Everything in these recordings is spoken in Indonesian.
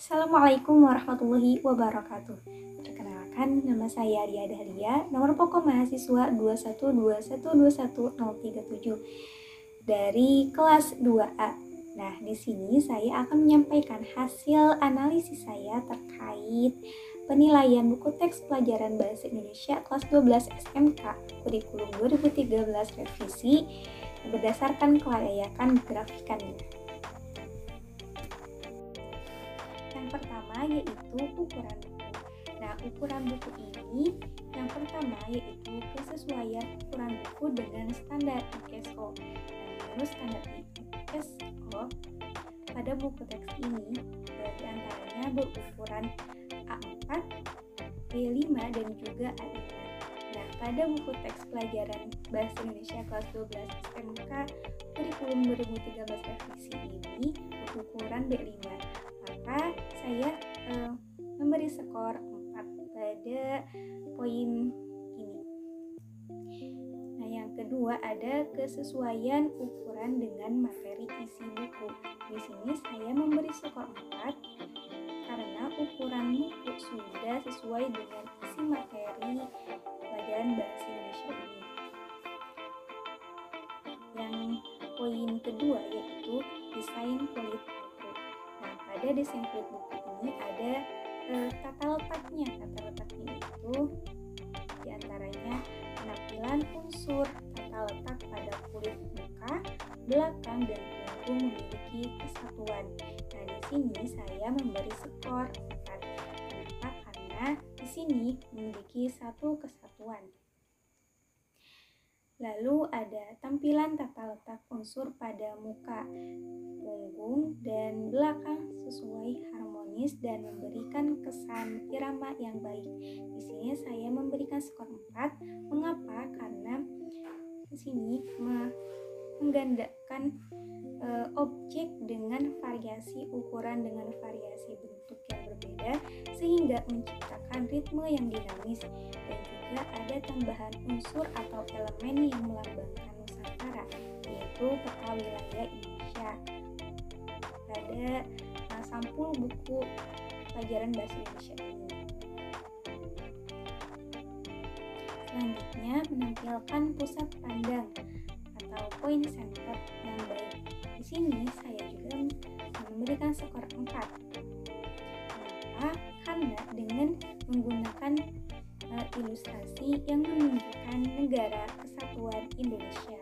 Assalamualaikum warahmatullahi wabarakatuh. Perkenalkan, nama saya Arya Dahlia, nomor pokok mahasiswa 212121037 dari kelas 2A. Nah, di sini saya akan menyampaikan hasil analisis saya terkait penilaian buku teks pelajaran Bahasa Indonesia kelas 12 SMK kurikulum 2013 revisi berdasarkan kelayakan grafikannya. Yang pertama yaitu ukuran buku. Nah, ukuran buku ini yang pertama yaitu kesesuaian ukuran buku dengan standar ISO. Menurut standar ISO, pada buku teks ini diantaranya berukuran A4, B5, dan juga A5. Nah, pada buku teks pelajaran Bahasa Indonesia kelas 12 SMK kurikulum 2013 revisi ini berukuran B5. Maka saya memberi skor 4 pada poin ini. Nah, yang kedua ada kesesuaian ukuran dengan materi isi buku. Di sini saya memberi skor 4 karena ukuran buku sudah sesuai dengan isi materi pelajaran Bahasa Indonesia ini. Yang poin kedua yaitu desain kulit buku. Nah, pada desain kulit buku ini ada tata letaknya. Tata letaknya itu diantaranya penampilan unsur tata letak pada kulit muka, belakang, dan punggung memiliki kesatuan. Nah, di sini saya memberi skor 4. Kenapa? Karena di sini memiliki satu kesatuan. Lalu ada tampilan tata letak unsur pada muka, punggung, dan belakang sesuai harmonis dan memberikan kesan irama yang baik. Di sini saya memberikan skor 4. Mengapa? Karena di sini menggandakan objek dengan variasi ukuran dengan variasi bentuk yang berbeda sehingga menciptakan ritme yang dinamis, dan juga ada tambahan unsur atau elemen yang melambangkan Nusantara, yaitu peta wilayah Indonesia pada sampul buku pelajaran Bahasa Indonesia ini. Selanjutnya menampilkan pusat pandang atau point center yang baik. Di sini saya juga memberikan skor 4. Kenapa? Karena dengan menggunakan ilustrasi yang menunjukkan negara kesatuan Indonesia.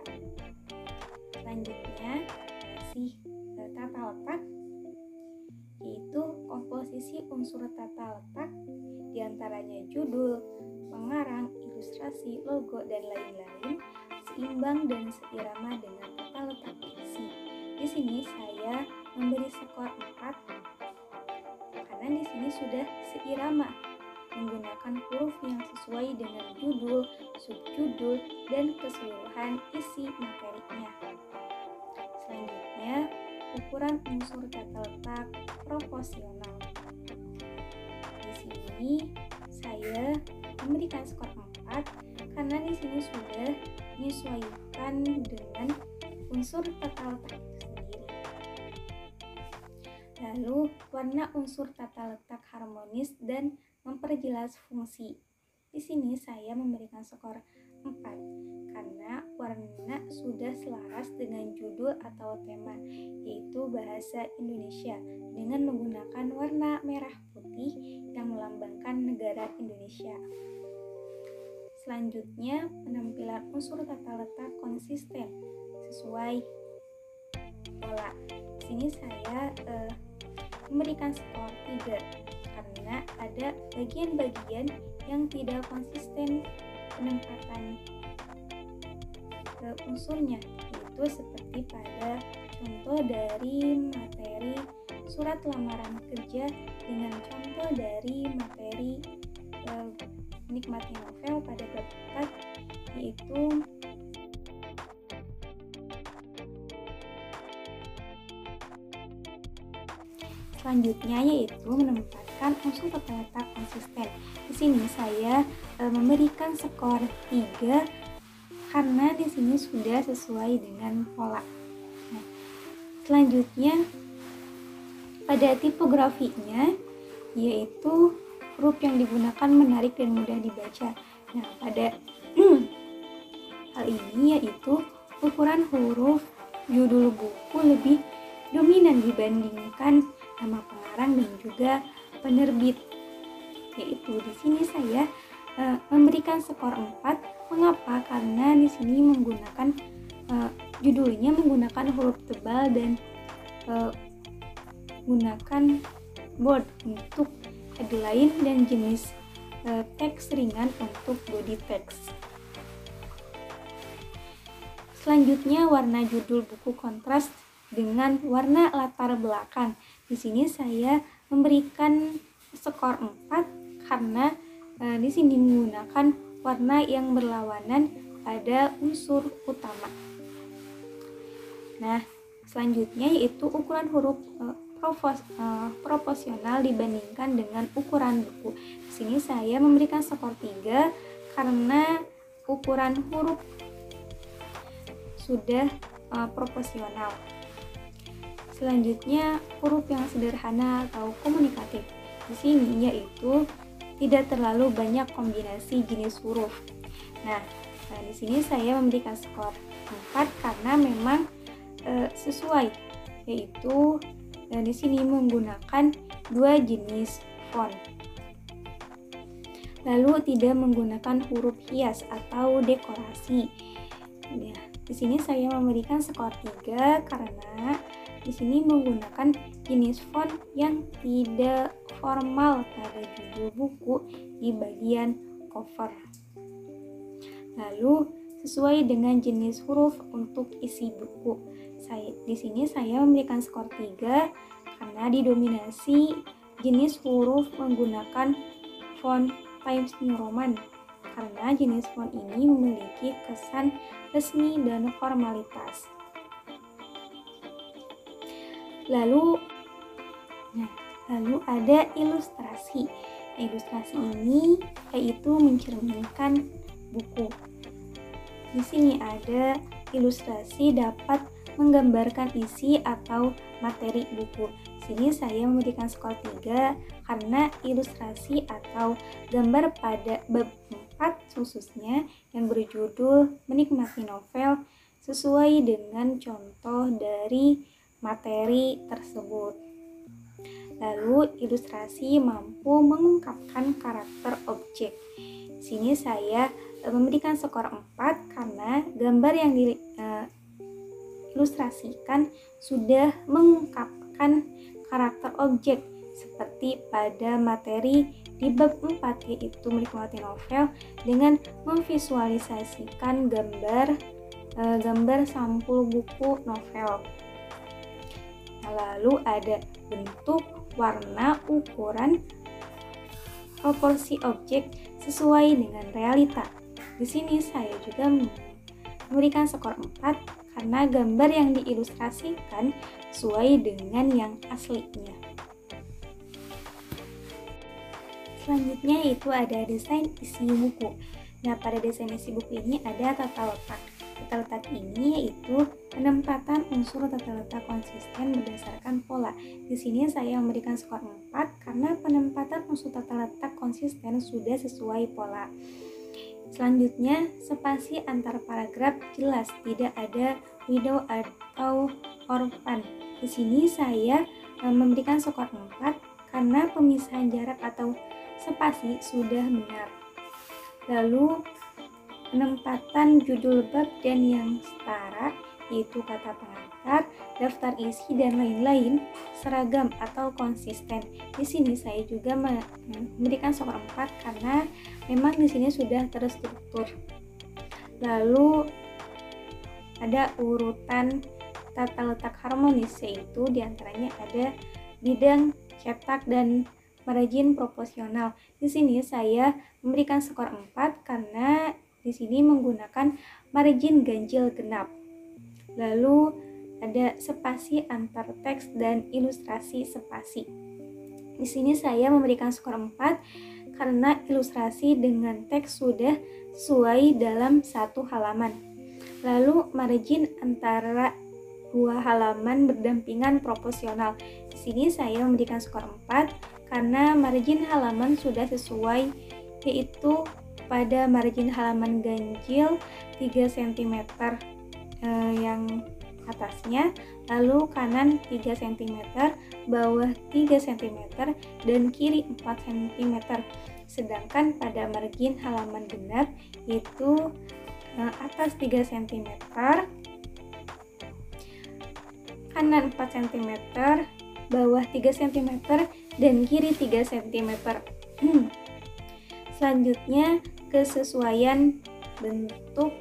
Selanjutnya masih tata letak, yaitu komposisi unsur tata letak diantaranya judul, pengarang, ilustrasi, logo, dan lain-lain seimbang dan seirama dengan tata letak isi. Di sini saya memberi skor 4 karena di sini sudah seirama menggunakan huruf yang sesuai dengan judul, subjudul, dan keseluruhan isi materinya. Selanjutnya, ukuran unsur tata letak proporsional. Di sini saya memberikan skor 4 karena di sini sudah menyesuaikan dengan unsur tata letak itu sendiri. Lalu, warna unsur tata letak harmonis dan memperjelas fungsi. Di sini saya memberikan skor 4 karena warna sudah selaras dengan judul atau tema, yaitu Bahasa Indonesia, dengan menggunakan warna merah putih yang melambangkan negara Indonesia. Selanjutnya, penampilan unsur tata letak konsisten sesuai pola. Di sini saya memberikan skor 3 karena ada bagian-bagian yang tidak konsisten penempatan unsurnya, yaitu seperti pada contoh dari materi surat lamaran kerja dengan contoh dari materi menikmati novel pada bab 4, yaitu selanjutnya yaitu menempatkan unsur tata letak konsisten. Di sini saya memberikan skor 3 karena di sini sudah sesuai dengan pola. Nah, selanjutnya Pada tipografinya, yaitu huruf yang digunakan menarik dan mudah dibaca. Nah, pada hal ini yaitu ukuran huruf judul buku lebih dominan dibandingkan nama pengarang dan juga penerbit. Yaitu di sini saya memberikan skor 4. Mengapa? Karena di sini menggunakan judulnya menggunakan huruf tebal dan menggunakan bold untuk headline dan jenis teks ringan untuk body text. Selanjutnya warna judul buku kontras dengan warna latar belakang. Di sini saya memberikan skor 4 karena di sini menggunakan warna yang berlawanan pada unsur utama. Nah, selanjutnya yaitu ukuran huruf proporsional dibandingkan dengan ukuran buku. Di sini saya memberikan skor 3 karena ukuran huruf sudah proporsional. Selanjutnya huruf yang sederhana atau komunikatif. Di sini yaitu tidak terlalu banyak kombinasi jenis huruf. Nah, di sini saya memberikan skor 4 karena memang sesuai, yaitu di sini menggunakan 2 jenis font. Lalu tidak menggunakan huruf hias atau dekorasi. Nah, di sini saya memberikan skor 3 karena di sini menggunakan jenis font yang tidak formal pada judul buku di bagian cover. Lalu sesuai dengan jenis huruf untuk isi buku. Di sini saya memberikan skor 3 karena didominasi jenis huruf menggunakan font Times New Roman karena jenis font ini memiliki kesan resmi dan formalitas. Lalu ada ilustrasi. Ilustrasi ini yaitu mencerminkan buku. Di sini ada ilustrasi dapat menggambarkan isi atau materi buku. Di sini saya memberikan skor 3 karena ilustrasi atau gambar pada bab 4 khususnya yang berjudul Menikmati Novel sesuai dengan contoh dari materi tersebut. Lalu ilustrasi mampu mengungkapkan karakter objek. Di sini saya memberikan skor 4 karena gambar yang ilustrasikan sudah mengungkapkan karakter objek seperti pada materi di bab 4 yaitu Menikmati Novel dengan memvisualisasikan gambar sampul buku novel. Lalu ada bentuk, warna, ukuran, proporsi objek sesuai dengan realita. Di sini saya juga memberikan skor 4 karena gambar yang diilustrasikan sesuai dengan yang aslinya. Selanjutnya yaitu ada desain isi buku. Nah, pada desain isi buku ini ada tata letak. Tata letak ini yaitu penempatan unsur tata letak konsisten berdasarkan pola. Di sini saya memberikan skor 4 karena penempatan unsur tata letak konsisten sudah sesuai pola. Selanjutnya, spasi antar paragraf jelas, tidak ada widow atau orphan. Di sini saya memberikan skor 4 karena pemisahan jarak atau spasi sudah benar. Lalu penempatan judul bab dan yang setara yaitu kata pengantar, daftar isi dan lain-lain seragam atau konsisten. Di sini saya juga memberikan skor 4 karena memang di sini sudah terstruktur. Lalu ada urutan tata letak harmonis, yaitu diantaranya ada bidang, cetak, dan margin proporsional. Di sini saya memberikan skor 4 karena di sini menggunakan margin ganjil genap. Lalu ada spasi antar teks dan ilustrasi spasi. Di sini saya memberikan skor 4 karena ilustrasi dengan teks sudah sesuai dalam satu halaman. Lalu margin antara dua halaman berdampingan proporsional. Di sini saya memberikan skor 4 karena margin halaman sudah sesuai, yaitu pada margin halaman ganjil 3 cm yang atasnya, lalu kanan 3 cm, bawah 3 cm, dan kiri 4 cm. Sedangkan pada margin halaman genap yaitu atas 3 cm, kanan 4 cm, bawah 3 cm, dan kiri 3 cm. Selanjutnya, kesesuaian bentuk,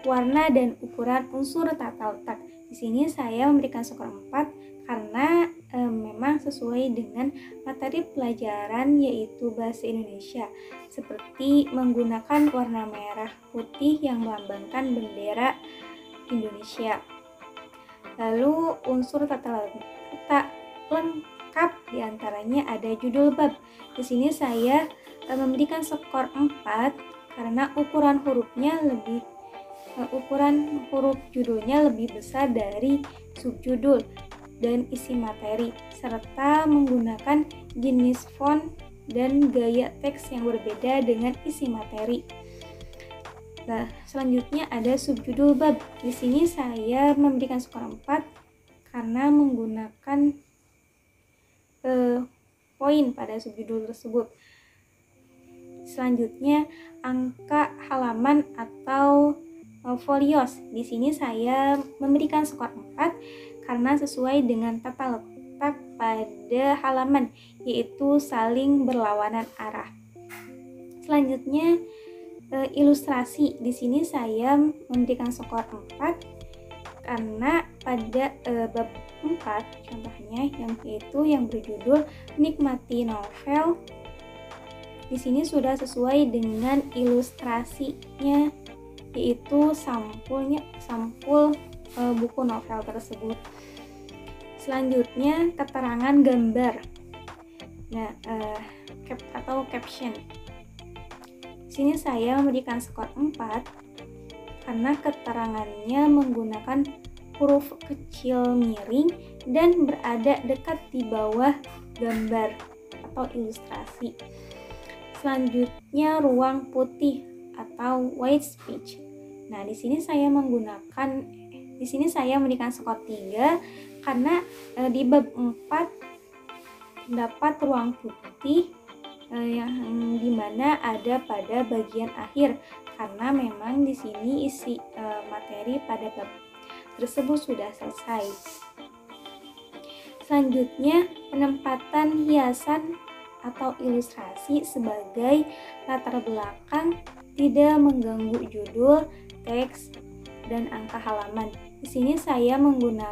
warna, dan ukuran unsur tata letak. Di sini saya memberikan skor 4 karena memang sesuai dengan materi pelajaran yaitu bahasa Indonesia, seperti menggunakan warna merah putih yang melambangkan bendera Indonesia. Lalu unsur tata letak lengkap diantaranya ada judul bab. Di sini saya memberikan skor 4 karena ukuran huruf judulnya lebih besar dari subjudul dan isi materi, serta menggunakan jenis font dan gaya teks yang berbeda dengan isi materi. Nah, selanjutnya ada subjudul bab. Di sini saya memberikan skor 4 karena menggunakan poin pada subjudul tersebut. Selanjutnya, angka halaman atau folios. Di sini saya memberikan skor 4 karena sesuai dengan tata letak pada halaman, yaitu saling berlawanan arah. Selanjutnya, ilustrasi. Di sini saya memberikan skor 4 karena pada bab 4 contohnya yang berjudul Nikmati Novel. Di sini sudah sesuai dengan ilustrasinya, yaitu sampul buku novel tersebut. Selanjutnya, keterangan gambar. Nah, atau caption. Di sini saya memberikan skor 4 karena keterangannya menggunakan huruf kecil miring dan berada dekat di bawah gambar atau ilustrasi. Selanjutnya, ruang putih atau white space. Nah, di sini saya memberikan skor 3 karena di bab 4 terdapat ruang putih yang dimana ada pada bagian akhir, karena memang di sini isi materi pada bab tersebut sudah selesai. Selanjutnya, penempatan hiasan atau ilustrasi sebagai latar belakang tidak mengganggu judul, teks, dan angka halaman. Di sini saya memberikan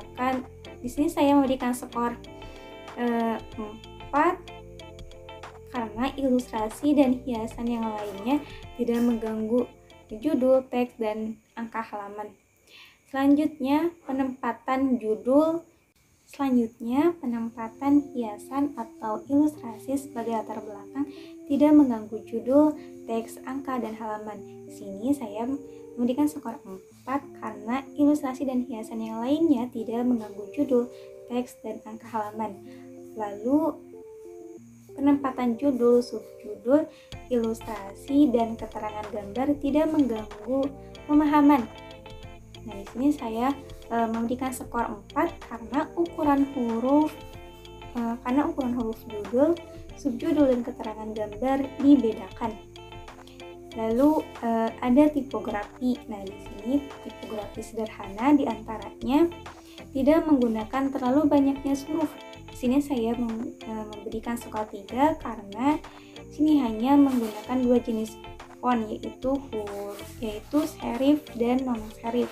skor 4 karena ilustrasi dan hiasan yang lainnya tidak mengganggu judul, teks, dan angka halaman. Selanjutnya, penempatan hiasan atau ilustrasi sebagai latar belakang tidak mengganggu judul, teks, angka, dan halaman. Di sini saya memberikan skor 4 karena ilustrasi dan hiasan yang lainnya tidak mengganggu judul, teks, dan angka halaman. Lalu, penempatan judul, subjudul, ilustrasi, dan keterangan gambar tidak mengganggu pemahaman. Nah, di sini saya memberikan skor 4 karena ukuran huruf judul, subjudul, dan keterangan gambar dibedakan. Lalu ada tipografi. Nah, di sini tipografi sederhana diantaranya tidak menggunakan terlalu banyaknya huruf. Di sini saya memberikan skor 3 karena sini hanya menggunakan 2 jenis font, yaitu serif dan non serif.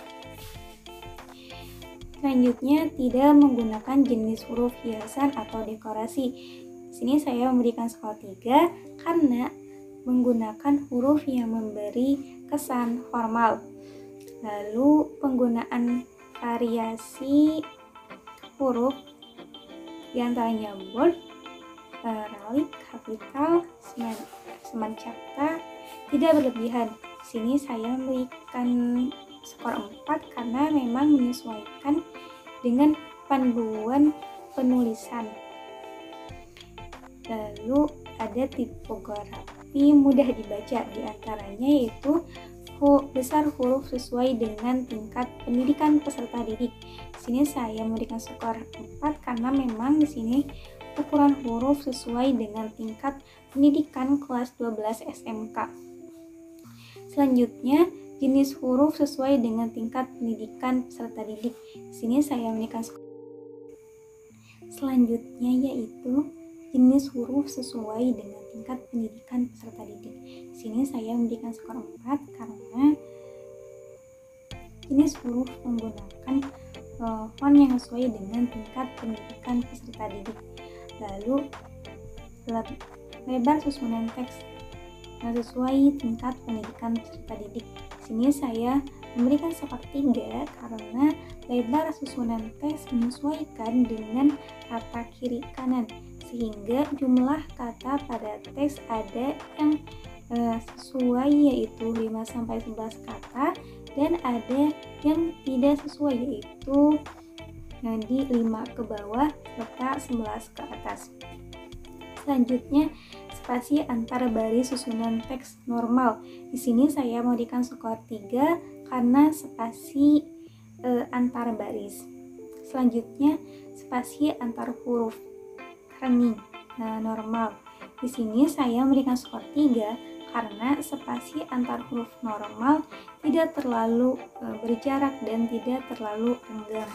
Selanjutnya, tidak menggunakan jenis huruf hiasan atau dekorasi. Di sini saya memberikan skor 3 karena menggunakan huruf yang memberi kesan formal. Lalu, penggunaan variasi huruf diantaranya bold, relief, kapital, semen cakta, tidak berlebihan. Di sini saya memberikan skor 4 karena memang menyesuaikan dengan panduan penulisan. Lalu ada tipografi mudah dibaca, diantaranya yaitu besar huruf sesuai dengan tingkat pendidikan peserta didik. Di sini saya memberikan skor 4 karena memang di sini ukuran huruf sesuai dengan tingkat pendidikan kelas 12 SMK. Selanjutnya, jenis huruf sesuai dengan tingkat pendidikan peserta didik. Di sini saya memberikan skor. Selanjutnya yaitu jenis huruf sesuai dengan tingkat pendidikan peserta didik. Di sini saya memberikan skor 4 karena jenis huruf menggunakan font yang sesuai dengan tingkat pendidikan peserta didik. Lalu lebar susunan teks sesuai tingkat pendidikan peserta didik. Di sini saya memberikan skor 3 karena lebar susunan teks menyesuaikan dengan kata kiri kanan, sehingga jumlah kata pada teks ada yang sesuai yaitu 5-11 kata dan ada yang tidak sesuai yaitu di 5 ke bawah serta 11 ke atas. Selanjutnya, spasi antar baris susunan teks normal. Di sini saya memberikan skor 3 karena spasi antar baris. Selanjutnya, spasi antar huruf kening normal. Di sini saya memberikan skor 3 karena spasi antar huruf normal tidak terlalu berjarak dan tidak terlalu renggang.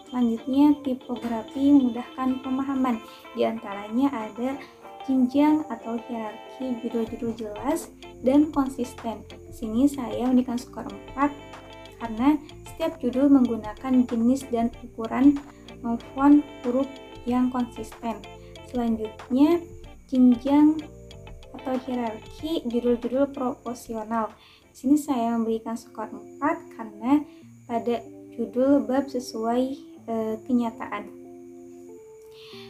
Selanjutnya, tipografi mudahkan pemahaman. Di antaranya ada jenjang atau hierarki, judul-judul jelas dan konsisten. Di sini saya memberikan skor 4 karena setiap judul menggunakan jenis dan ukuran font huruf yang konsisten. Selanjutnya, jenjang atau hierarki, judul-judul proporsional. Di sini saya memberikan skor 4 karena pada judul bab sesuai kenyataan.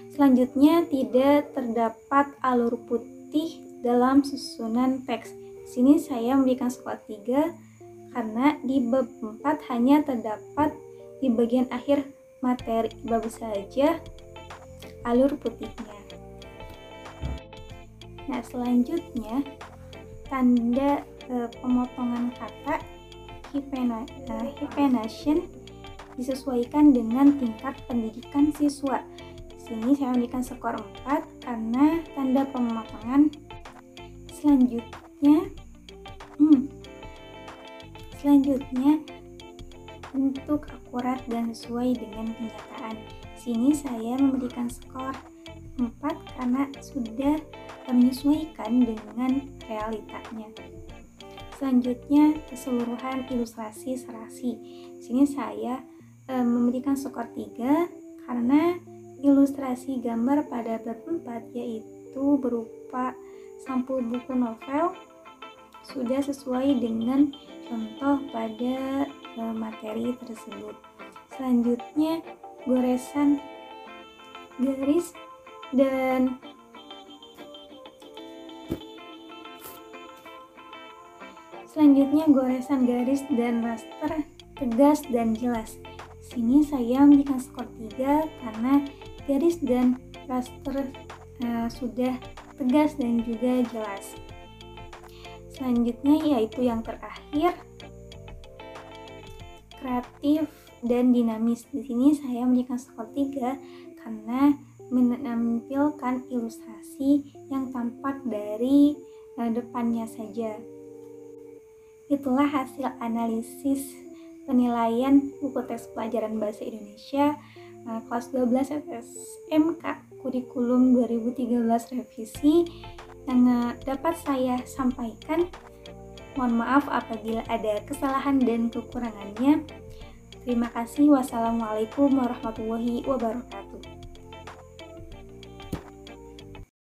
Selanjutnya, tidak terdapat alur putih dalam susunan teks. Di sini saya memberikan skor 3 karena di bab 4 hanya terdapat di bagian akhir materi bab saja alur putihnya. Nah, selanjutnya tanda pemotongan kata hyphenation disesuaikan dengan tingkat pendidikan siswa. Di sini saya memberikan skor 4 karena tanda pemotongan. Selanjutnya bentuk akurat dan sesuai dengan kenyataan. Di sini saya memberikan skor 4 karena sudah menyesuaikan dengan realitanya. Selanjutnya, keseluruhan ilustrasi serasi. Di sini saya memberikan skor 3 karena ilustrasi gambar pada bab 4 yaitu berupa sampul buku novel sudah sesuai dengan contoh pada materi tersebut. Selanjutnya, goresan garis dan raster tegas dan jelas. Di sini saya memberikan skor 3 karena garis dan raster sudah tegas dan juga jelas. Selanjutnya yaitu yang terakhir, kreatif dan dinamis. Di sini saya memberikan skor 3 karena menampilkan ilustrasi yang tampak dari depannya saja. Itulah hasil analisis penilaian buku teks pelajaran bahasa Indonesia kelas 12 SMK kurikulum 2013 revisi yang dapat saya sampaikan. Mohon maaf apabila ada kesalahan dan kekurangannya. Terima kasih. Wassalamualaikum warahmatullahi wabarakatuh.